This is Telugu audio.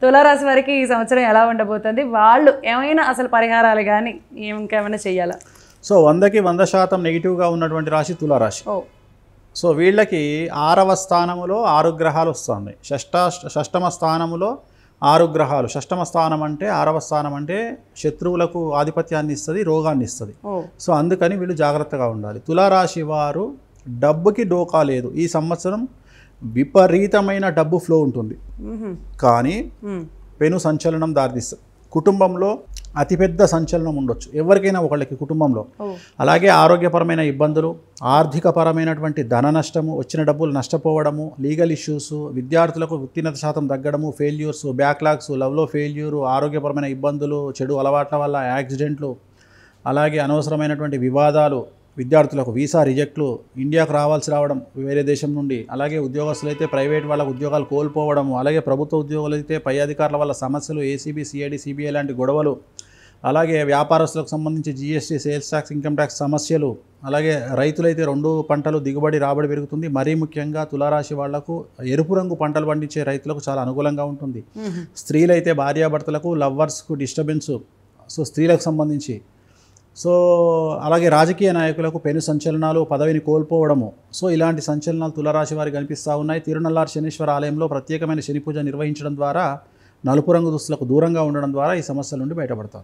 తులారాశి వారికి ఈ సంవత్సరం ఎలా ఉండబోతుంది? వాళ్ళు ఏమైనా అసలు పరిహారాలు కానీ ఇంకేమైనా చెయ్యాలా? సో 100కి 100% నెగిటివ్గా ఉన్నటువంటి రాశి తులారాశి. ఓ సో వీళ్ళకి 6వ స్థానములో 6 గ్రహాలు వస్తున్నాయి. షష్టమ స్థానములో 6 గ్రహాలు. షష్టమ స్థానం అంటే 6వ స్థానం అంటే శత్రువులకు ఆధిపత్యాన్ని ఇస్తుంది, రోగాన్ని ఇస్తుంది. సో అందుకని వీళ్ళు జాగ్రత్తగా ఉండాలి. తులారాశి వారు డబ్బుకి డోకా లేదు. ఈ సంవత్సరం విపరీతమైన డబ్బు ఫ్లో ఉంటుంది, కానీ పెను సంచలనం దారితీస్తుంది. కుటుంబంలో అతిపెద్ద సంచలనం ఉండొచ్చు ఎవరికైనా ఒకళ్ళకి కుటుంబంలో. అలాగే ఆరోగ్యపరమైన ఇబ్బందులు, ఆర్థికపరమైనటువంటి ధన నష్టము, వచ్చిన డబ్బులు నష్టపోవడము, లీగల్ ఇష్యూస్, విద్యార్థులకు ఉత్తీర్ణత శాతం తగ్గడము, ఫెయిల్యూర్స్, బ్యాక్లాగ్స్, లవ్లో ఫెయిల్యూరు, ఆరోగ్యపరమైన ఇబ్బందులు, చెడు అలవాట్ల వల్ల యాక్సిడెంట్లు, అలాగే అనవసరమైనటువంటి వివాదాలు, విద్యార్థులకు వీసా రిజెక్ట్లు, ఇండియాకు రావడం వేరే దేశం నుండి, అలాగే ఉద్యోగస్తులు అయితే ప్రైవేట్ వాళ్ళకు ఉద్యోగాలు కోల్పోవడము, అలాగే ప్రభుత్వ ఉద్యోగులు అయితే పై అధికారుల వల్ల సమస్యలు, ఏసీబీ, సిఐడి, సిబిఐ లాంటి గొడవలు, అలాగే వ్యాపారస్తులకు సంబంధించి GST, sales tax, income tax సమస్యలు, అలాగే రైతులైతే 2 పంటలు దిగుబడి రాబడి పెరుగుతుంది. మరీ ముఖ్యంగా తులారాశి వాళ్లకు ఎరుపు రంగు పంటలు పండించే రైతులకు చాలా అనుకూలంగా ఉంటుంది. స్త్రీలైతే భార్యాభర్తలకు, లవ్వర్స్కు డిస్టర్బెన్స్, సో స్త్రీలకు సంబంధించి. సో అలాగే రాజకీయ నాయకులకు పెను సంచలనాలు, పదవిని కోల్పోవడము. సో ఇలాంటి సంచలనాలు తులారాశి వారికి కనిపిస్తూ ఉన్నాయి. తిరునల్లార్ శనీశ్వర ఆలయంలో ప్రత్యేకమైన శని పూజ నిర్వహించడం ద్వారా, నలుపు రంగు దుస్తులకు దూరంగా ఉండడం ద్వారా ఈ సమస్యల నుండి బయటపడతారు.